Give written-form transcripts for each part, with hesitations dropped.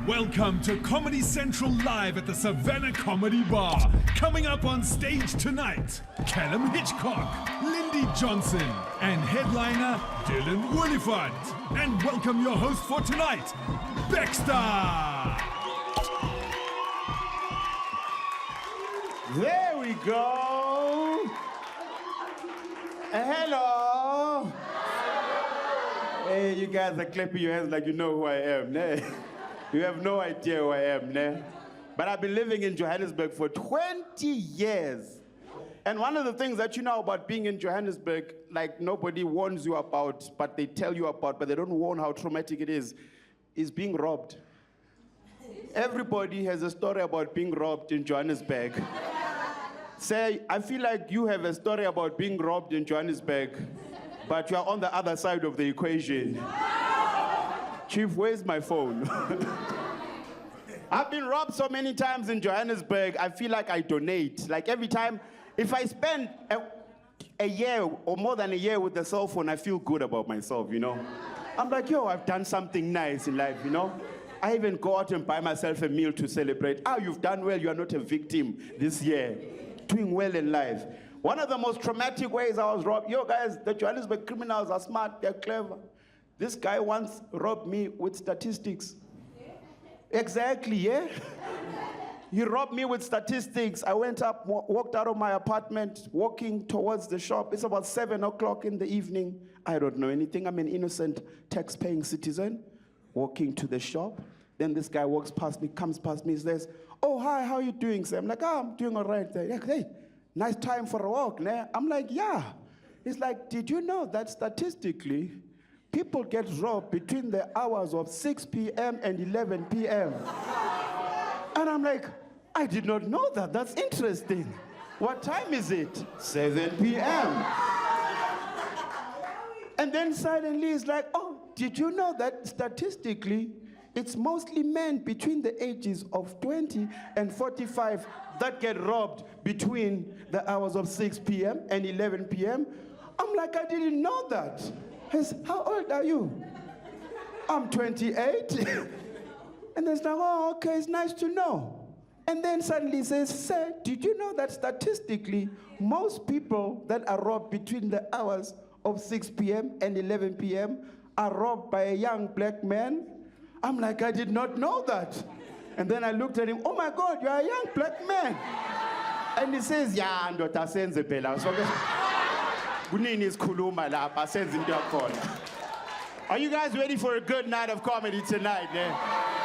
Welcome to Comedy Central Live at the Savannah Comedy Bar. Coming up on stage tonight, Callum Hitchcock, Lindy Johnson, and headliner Williford. And welcome your host for tonight, Baxter. There we go. Hello. Hey, you guys are clapping your hands like you know who I am, ne? You have no idea who I am, ne? But I've been living in Johannesburg for 20 years. And one of the things that you know about being in Johannesburg, like nobody warns you about, but they tell you about, but they don't warn how traumatic it is being robbed. Everybody has a story about being robbed in Johannesburg. Say, I feel like you have a story about being robbed in Johannesburg, but you are on the other side of the equation. Chief, where's my phone? I've been robbed so many times in Johannesburg, I feel like I donate. Like every time, if I spend a year or more than a year with the cell phone, I feel good about myself, you know? I'm like, yo, I've done something nice in life, you know? I even go out and buy myself a meal to celebrate. Ah, you've done well, you are not a victim this year. Doing well in life. One of the most traumatic ways I was robbed, yo guys, the Johannesburg criminals are smart, they're clever. This guy once robbed me with statistics. Exactly, yeah? He robbed me with statistics. I went up, walked out of my apartment, walking towards the shop. It's about 7 o'clock in the evening. I don't know anything. I'm an innocent tax-paying citizen walking to the shop. Then this guy walks past me, comes past me, says, oh, hi, how are you doing, sir? I'm like, oh, I'm doing all right. Like, hey, nice time for a walk, ne? I'm like, yeah. He's like, did you know that statistically, people get robbed between the hours of 6 p.m. and 11 p.m. And I'm like, I did not know that. That's interesting. What time is it? 7 p.m. And then suddenly he's like, oh, did you know that statistically, it's mostly men between the ages of 20 and 45 that get robbed between the hours of 6 p.m. and 11 p.m. I'm like, I didn't know that. How old are you? I'm 28. And then it's like, oh, okay, it's nice to know. And then suddenly he says, sir, did you know that statistically, most people that are robbed between the hours of 6 p.m. and 11 p.m. are robbed by a young black man? I'm like, I did not know that. And then I looked at him, oh my God, you're a young black man. And he says, yeah, ndoda senze phela. So kunini isikhuluma lapha senze into yakhona. Are you guys ready for a good night of comedy tonight, man?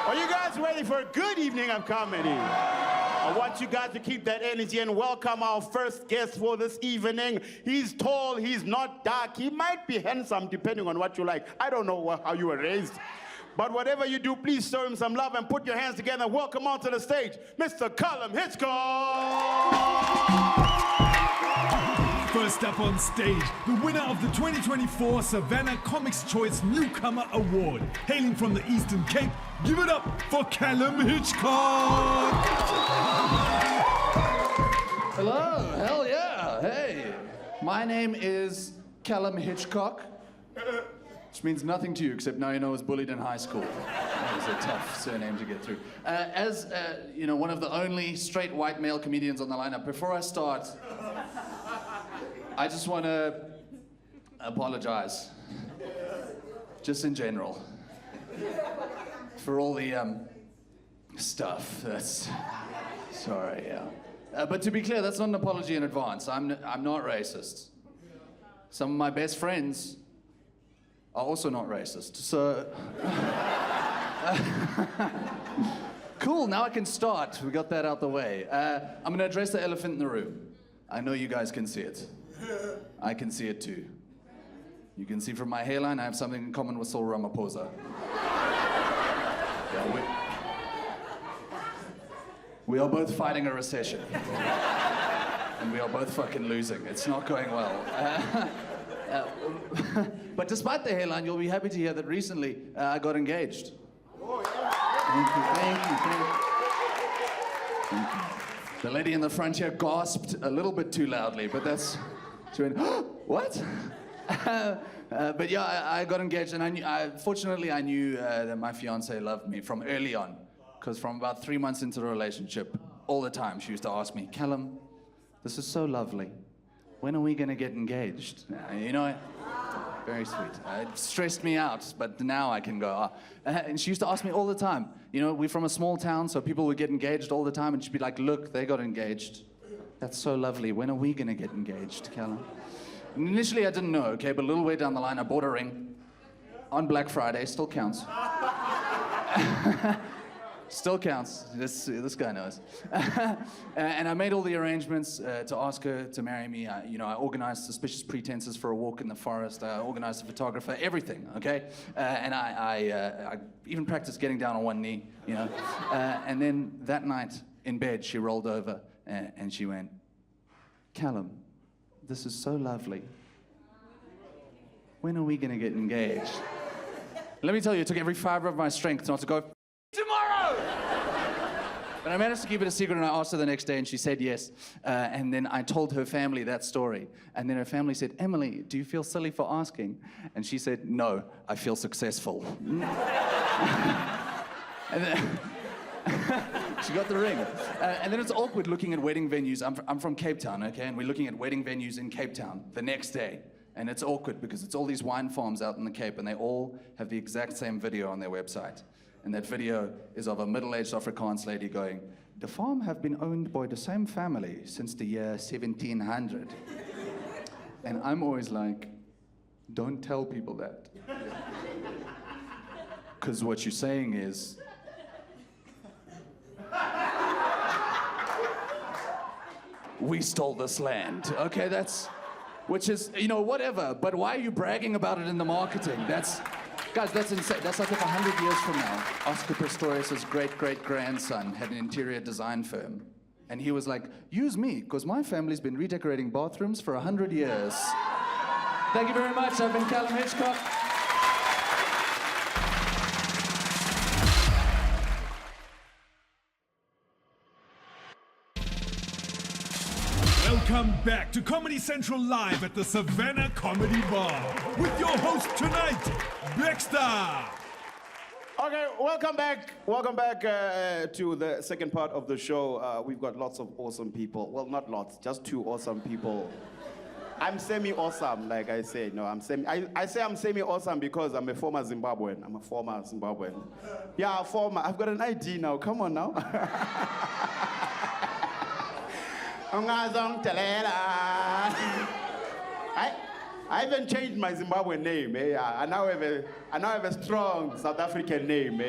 Are you guys ready for a good evening of comedy? I want you guys to keep that energy and welcome our first guest for this evening. He's tall, he's not dark, he might be handsome depending on what you like. I don't know how you were raised. But whatever you do, please show him some love and put your hands together and welcome onto the stage, Mr. Callum Hitchcock! First up on stage, the winner of the 2024 Savannah Comics Choice Newcomer Award. Hailing from the Eastern Cape, give it up for Callum Hitchcock! Hello, hell yeah, hey. My name is Callum Hitchcock. Which means nothing to you, except now you know I was bullied in high school. That was a tough surname to get through. As you know, one of the only straight white male comedians on the lineup, before I start, I just want to apologize, just in general, for all the stuff. That's sorry, yeah. But to be clear, that's not an apology in advance. I'm not racist. Some of my best friends are also not racist, so... Cool, now I can start. We got that out the way. I'm gonna address the elephant in the room. I know you guys can see it. I can see it too. You can see from my hairline, I have something in common with Saul Ramaphosa. Yeah, we are both fighting a recession. And we are both fucking losing. It's not going well. But despite the hairline, you'll be happy to hear that recently I got engaged. Oh, yeah. Thank you. The lady in the front here gasped a little bit too loudly, but that's... She went, what? But yeah, I got engaged, and fortunately I knew that my fiancée loved me from early on. because from about 3 months into the relationship, all the time she used to ask me, Callum, this is so lovely. When are we going to get engaged? You know, very sweet. It stressed me out, but now I can go. And she used to ask me all the time. You know, we're from a small town, so people would get engaged all the time, and she'd be like, look, they got engaged. That's so lovely. When are we going to get engaged, Callum? And initially, I didn't know, okay, but a little way down the line, I bought a ring on Black Friday. Still counts. Still counts. This guy knows. And I made all the arrangements to ask her to marry me. I organized suspicious pretenses for a walk in the forest. I organized a photographer, everything, okay? And I even practiced getting down on one knee, you know? And then that night in bed, she rolled over and she went, Callum, this is so lovely. When are we gonna get engaged? Let me tell you, it took every fiber of my strength not to go, tomorrow! But I managed to keep it a secret, and I asked her the next day, and she said yes. And then I told her family that story. And then her family said, Emily, do you feel silly for asking? And she said, no, I feel successful. And then she got the ring. And then it's awkward looking at wedding venues. I'm from Cape Town, okay? And we're looking at wedding venues in Cape Town the next day. And it's awkward because it's all these wine farms out in the Cape, and they all have the exact same video on their website. And that video is of a middle-aged Afrikaans lady going, the farm have been owned by the same family since the year 1700. And I'm always like, don't tell people that. Because what you're saying is, we stole this land. Okay, which is, you know, whatever, but why are you bragging about it in the marketing? Guys, that's insane. That's like if 100 years from now, Oscar Pistorius' great-great-grandson had an interior design firm. And he was like, use me, because my family's been redecorating bathrooms for 100 years. Thank you very much. I've been Callum Hitchcock. Welcome back to Comedy Central Live at the Savannah Comedy Bar with your host tonight, Baxter. Okay, welcome back. Welcome back to the second part of the show. We've got lots of awesome people. Well, not lots, just two awesome people. I'm semi-awesome, like I say. No, I say I'm semi-awesome because I'm a former Zimbabwean. I'm a former Zimbabwean. Yeah, former. I've got an ID now. Come on now. I even changed my Zimbabwean name. I now have a strong South African name.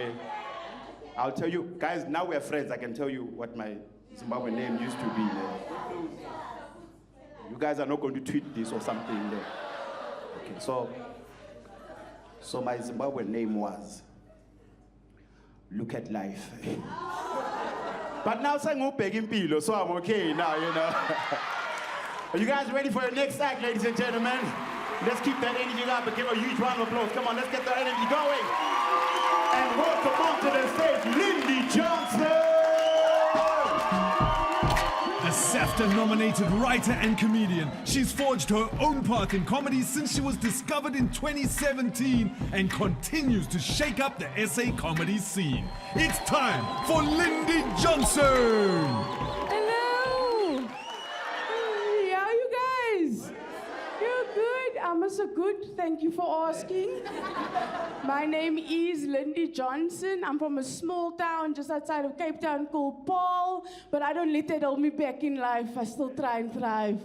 I'll tell you, guys. Now we're friends. I can tell you what my Zimbabwean name used to be. You guys are not going to tweet this or something. Okay, so my Zimbabwean name was Look at Life. But now I'm Pilo, so I'm okay now, you know. Are you guys ready for your next act, ladies and gentlemen? Let's keep that energy up and give a huge round of applause. Come on, let's get that energy going. And welcome onto the stage, Lindy Johnson! A SAFTA-nominated writer and comedian, she's forged her own path in comedy since she was discovered in 2017 and continues to shake up the SA comedy scene. It's time for Lindy Johnson! Hello! How are you guys? You're good? I'm also good. Thank you for asking. My name is Lindy Johnson. I'm from a small town just outside of Cape Town called Paul, but I don't let that hold me back in life. I still try and thrive.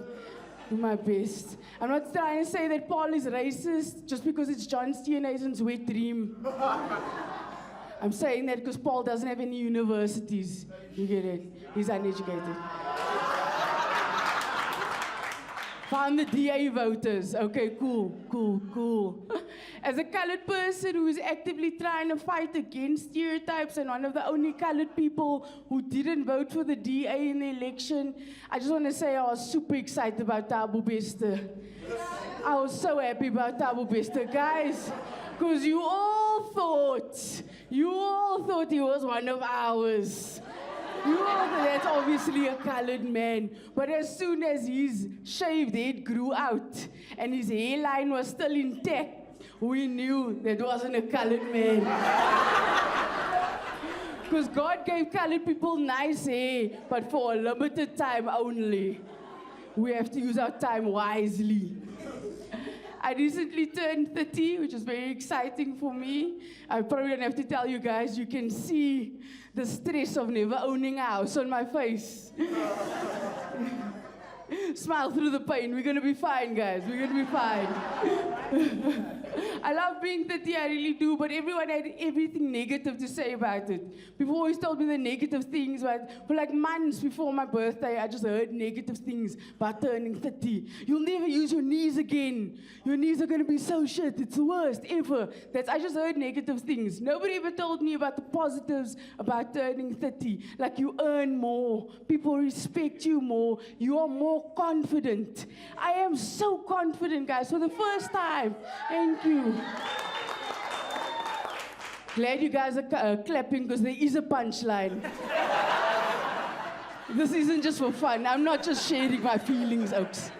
Do my best. I'm not trying to say that Paul is racist just because it's John Steenhuisen's wet dream. I'm saying that because Paul doesn't have any universities. You get it? He's uneducated. Found the DA voters. Okay, cool. As a colored person who is actively trying to fight against stereotypes and one of the only colored people who didn't vote for the DA in the election, I just want to say I was super excited about Thabo Bester. I was so happy about Thabo Bester, guys, because you all thought he was one of ours. You all thought that's obviously a colored man. But as soon as his shaved head grew out and his hairline was still intact, we knew that wasn't a colored man. Because God gave colored people nice hair, but for a limited time only. We have to use our time wisely. I recently turned 30, which is very exciting for me. I probably don't have to tell you guys, you can see the stress of never owning a house on my face. Smile through the pain. We're gonna be fine, guys. We're gonna be fine. I love being 30, I really do, but everyone had everything negative to say about it. People always told me the negative things, but for like months before my birthday, I just heard negative things about turning 30. You'll never use your knees again. Your knees are gonna be so shit. It's the worst ever. I just heard negative things. Nobody ever told me about the positives about turning 30. Like you earn more, people respect you more, you are more confident. I am so confident, guys, for the first time. Thank you. Glad you guys are clapping because there is a punchline. This isn't just for fun. I'm not just sharing my feelings, Oaks.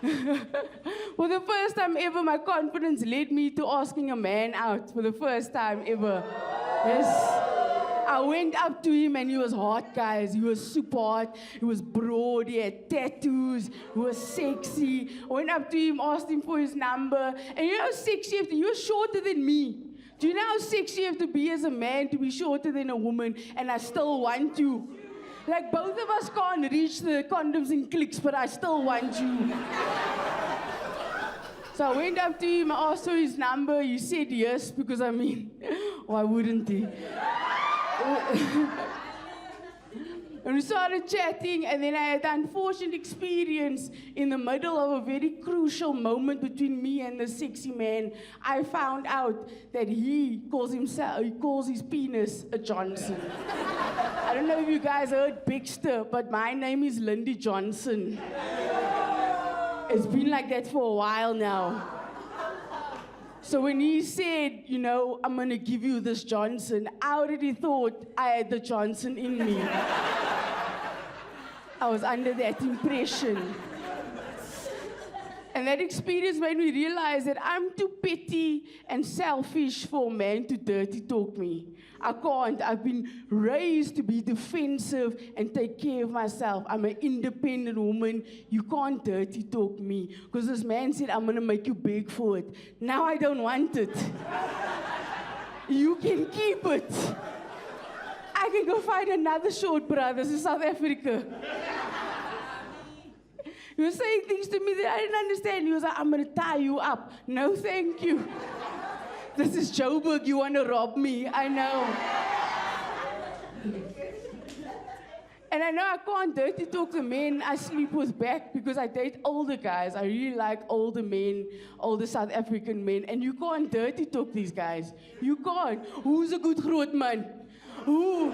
For the first time ever, my confidence led me to asking a man out for the first time ever. Yes. I went up to him and he was hot, guys. He was super hot. He was broad. He had tattoos. He was sexy. I went up to him, asked him for his number. And you know how sexy you have to be? You're shorter than me. Do you know how sexy you have to be as a man to be shorter than a woman? And I still want you. Like both of us can't reach the condoms in clicks, but I still want you. So I went up to him, I asked for his number. He said yes, because I mean, why wouldn't he? And we started chatting, and then I had an unfortunate experience in the middle of a very crucial moment between me and the sexy man. I found out that he calls his penis a Johnson. I don't know if you guys heard Baxter, but my name is Lindy Johnson. It's been like that for a while now. So when he said, you know, I'm gonna give you this Johnson, I already thought I had the Johnson in me. I was under that impression. And that experience made me realize that I'm too petty and selfish for a man to dirty talk me. I can't. I've been raised to be defensive and take care of myself. I'm an independent woman. You can't dirty talk me. Because this man said, I'm going to make you beg for it. Now I don't want it. You can keep it. I can go find another short brothers in South Africa. He was saying things to me that I didn't understand. He was like, I'm going to tie you up. No, thank you. This is Joburg. You want to rob me. I know. And I know I can't dirty talk the men I sleep with back because I date older guys. I really like older men, older South African men. And you can't dirty talk these guys. You can't. Who's a good groot man? Who?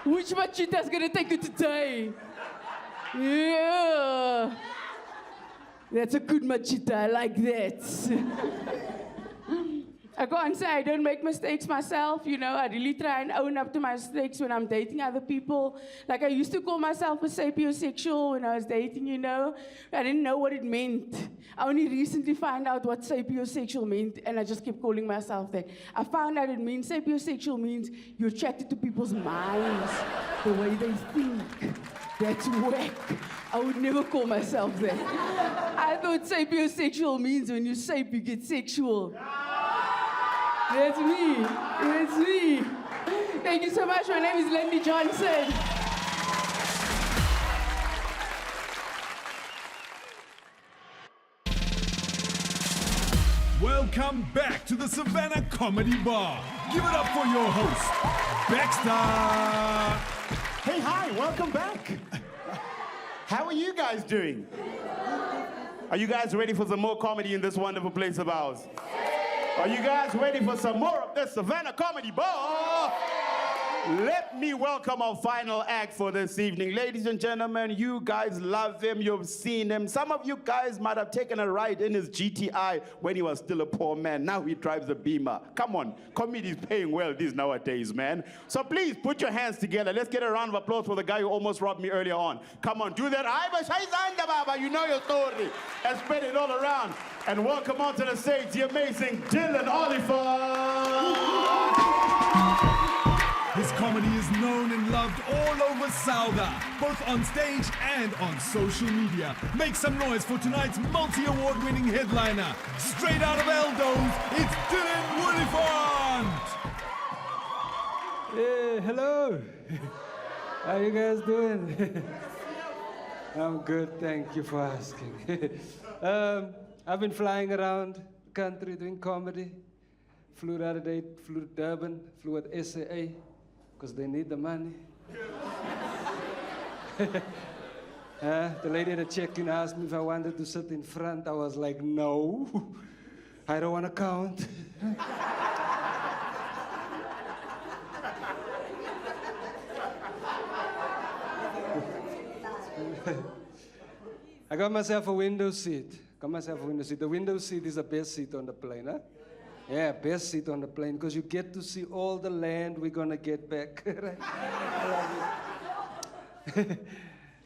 Which machita's going to take you today? Yeah. That's a good machita. I like that. I can't say I don't make mistakes myself, you know. I really try and own up to my mistakes when I'm dating other people. Like I used to call myself a sapiosexual when I was dating, you know. I didn't know what it meant. I only recently found out what sapiosexual meant, and I just kept calling myself that. I found out it means sapiosexual means you're attracted to people's minds, the way they think. That's whack. I would never call myself that. I thought sapiosexual means when you sape, you get sexual. That's me. That's me. Thank you so much. My name is Lindy Johnson. Welcome back to the Savannah Comedy Bar. Give it up for your host, Baxter. Hey, hi, welcome back. How are you guys doing? Are you guys ready for some more comedy in this wonderful place of ours? Are you guys ready for some more of the Savannah Comedy Bar? Let me welcome our final act for this evening. Ladies and gentlemen, you guys love him, you've seen him. Some of you guys might have taken a ride in his GTI when he was still a poor man. Now he drives a Beamer. Come on, comedy is paying well these nowadays, man. So please put your hands together. Let's get a round of applause for the guy who almost robbed me earlier on. Come on, do that. You know your story. And spread it all around. And welcome onto the stage the amazing Dylan Williford. His comedy is known and loved all over Sauga, both on stage and on social media. Make some noise for tonight's multi-award winning headliner. Straight out of Eldo's, it's Dylan Williford! Hey, hello. How you guys doing? I'm good, thank you for asking. I've been flying around the country doing comedy. Flew the other day, flew to Durban, flew at SAA, because they need the money. The lady at the check-in asked me if I wanted to sit in front. I was like, no, I don't want to count. I got myself a window seat. The window seat is the best seat on the plane, huh? Yeah, best seat on the plane, because you get to see all the land we're gonna get back.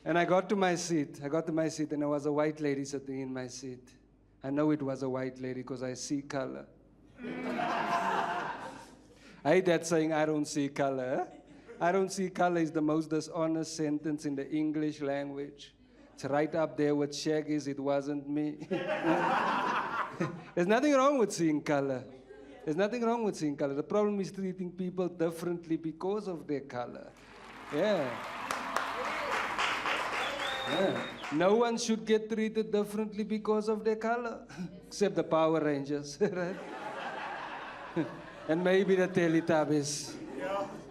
And I got to my seat, and there was a white lady sitting in my seat. I know it was a white lady because I see color. I hate that saying, I don't see color. I don't see color is the most dishonest sentence in the English language. It's right up there with Shaggy's, it wasn't me. There's nothing wrong with seeing color. The problem is treating people differently because of their color. Yeah. No one should get treated differently because of their color, except the Power Rangers, right? And maybe the Teletubbies.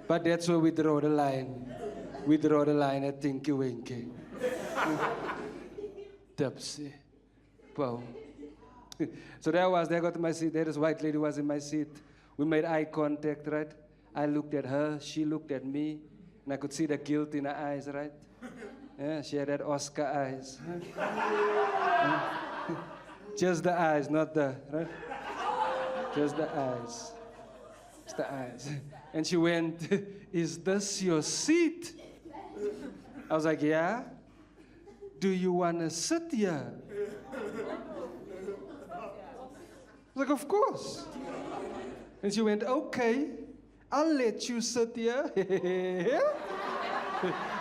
But that's where we draw the line. We draw the line at Tinky Winky. Tipsy. Wow. So there I got to my seat. There this white lady was in my seat. We made eye contact, right? I looked at her, she looked at me, and I could see the guilt in her eyes, right? Yeah, she had that Oscar eyes. Just the eyes, not the, right? Just the eyes. Just the eyes. And she went, is this your seat? I was like, yeah. Do you want to sit here? I was like, of course. And she went, okay, I'll let you sit here.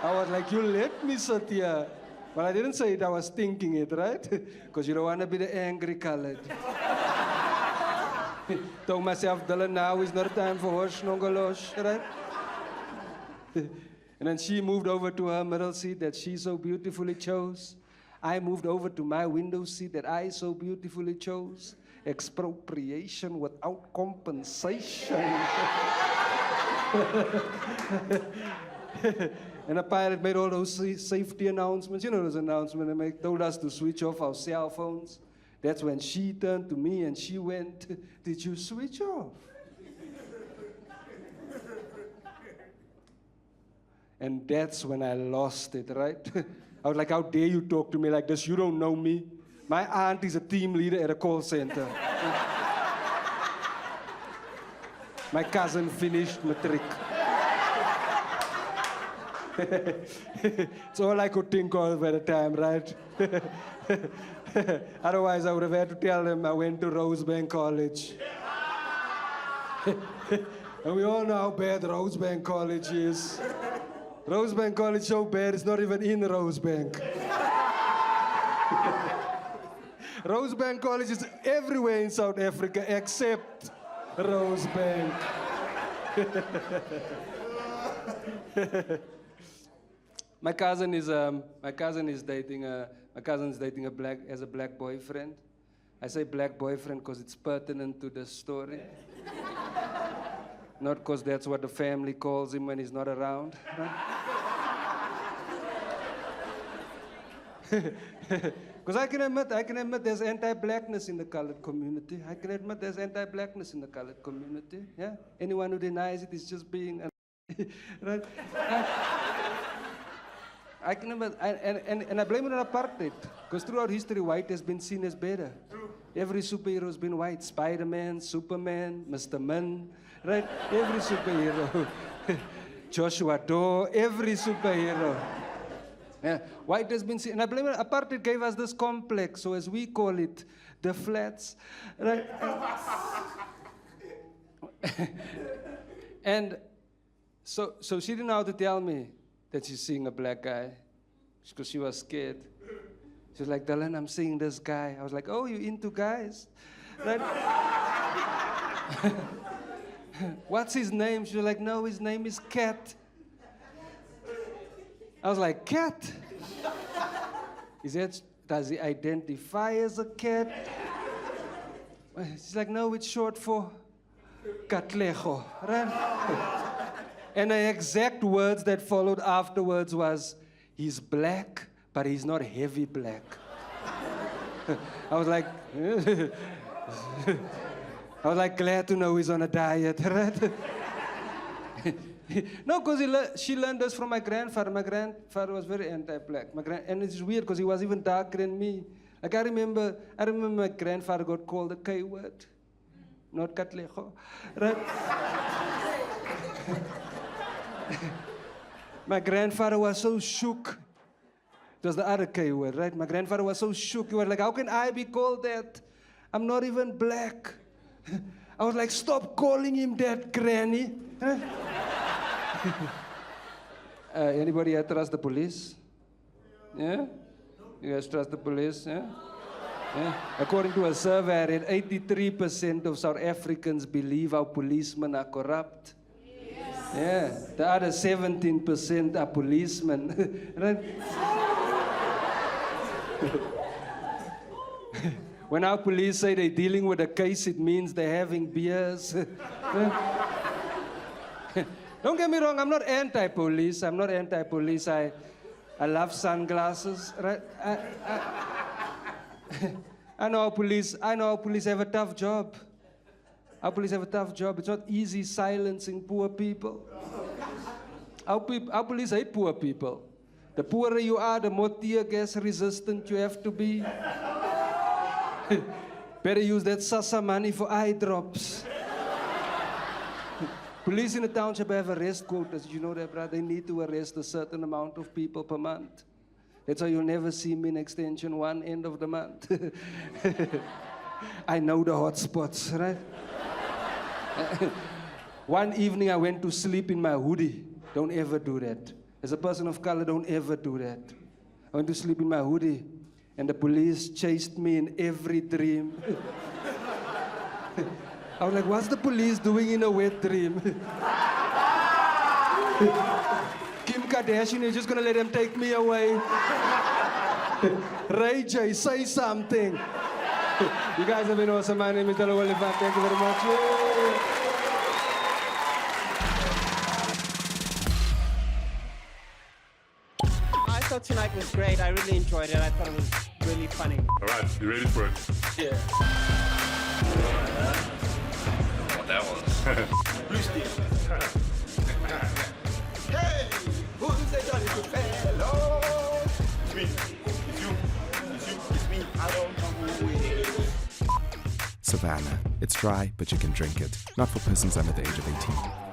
I was like, you let me sit here. But I didn't say it, I was thinking it, right? Because you don't want to be the angry colored. Told myself, Dylan, now is not time for horse nongolosh, right? And then she moved over to her middle seat that she so beautifully chose. I moved over to my window seat that I so beautifully chose. Expropriation without compensation. And the pilot made all those safety announcements. You know those announcements they told us to switch off our cell phones. That's when she turned to me and she went, did you switch off? And that's when I lost it, right? I was like, how dare you talk to me like this? You don't know me. My aunt is a team leader at a call center. My cousin finished matric. It's all I could think of at the time, right? Otherwise, I would have had to tell them I went to Rosebank College. And we all know how bad Rosebank College is. Rosebank College is so bad, it's not even in Rosebank. Rosebank College is everywhere in South Africa except Rosebank. My cousin is dating a black boyfriend. I say black boyfriend because it's pertinent to the story. Not because that's what the family calls him when he's not around. Because I can admit there's anti-blackness in the colored community. I can admit there's anti-blackness in the colored community. Yeah? Anyone who denies it is just being right? I can admit, and I blame it on apartheid. Because throughout history, white has been seen as better. Every superhero has been white. Spider-Man, Superman, Mr. Min, right? Every superhero. Joshua Doe, every superhero. Yeah. White has been seen, and I blame it, apartheid gave us this complex, so as we call it, the flats, right? And So she didn't know how to tell me that she's seeing a black guy because she was scared. She was like, Dylan, I'm seeing this guy. I was like, oh, you into guys? Right? What's his name? She was like, no, his name is Cat. I was like, Cat? Does he identify as a cat? She's like, no, it's short for Katlejo. Right? And the exact words that followed afterwards was, he's black, but he's not heavy black. I was like, glad to know he's on a diet, right? No, because she learned this from my grandfather. My grandfather was very anti-black. And it's weird because he was even darker than me. Like I remember my grandfather got called the K word, not Katlejo, right? My grandfather was so shook. It was the other K word, right? My grandfather was so shook. He was like, how can I be called that? I'm not even black. I was like, stop calling him that, Granny. Anybody here trust the police? Yeah? You guys trust the police? Yeah? Yeah? According to a survey, I read 83% of South Africans believe our policemen are corrupt. Yeah, the other 17% are policemen. Right? When our police say they're dealing with a case, it means they're having beers. Don't get me wrong, I'm not anti-police. I'm not anti-police. I love sunglasses. Right? I know our police have a tough job. Our police have a tough job. It's not easy silencing poor people. Our police hate poor people. The poorer you are, the more tear gas resistant you have to be. Better use that Sasa money for eye drops. Police in the township have arrest quotas. You know that, brother? They need to arrest a certain amount of people per month. That's why you'll never see me in extension 1 end of the month. I know the hot spots, right? One evening I went to sleep in my hoodie. Don't ever do that. As a person of color, don't ever do that. I went to sleep in my hoodie, and the police chased me in every dream. I was like, what's the police doing in a wet dream? Kim Kardashian is just gonna let them take me away. Ray J, say something. You guys have been awesome. My name is Williford. Thank you very much. I thought tonight was great. I really enjoyed it. I thought it was really funny. All right, you ready for it? Yeah. What that was. Hey, who's that Johnny fellow? It's me. It's you. It's me. I don't know who it is. Savannah. It's dry, but you can drink it. Not for persons under the age of 18.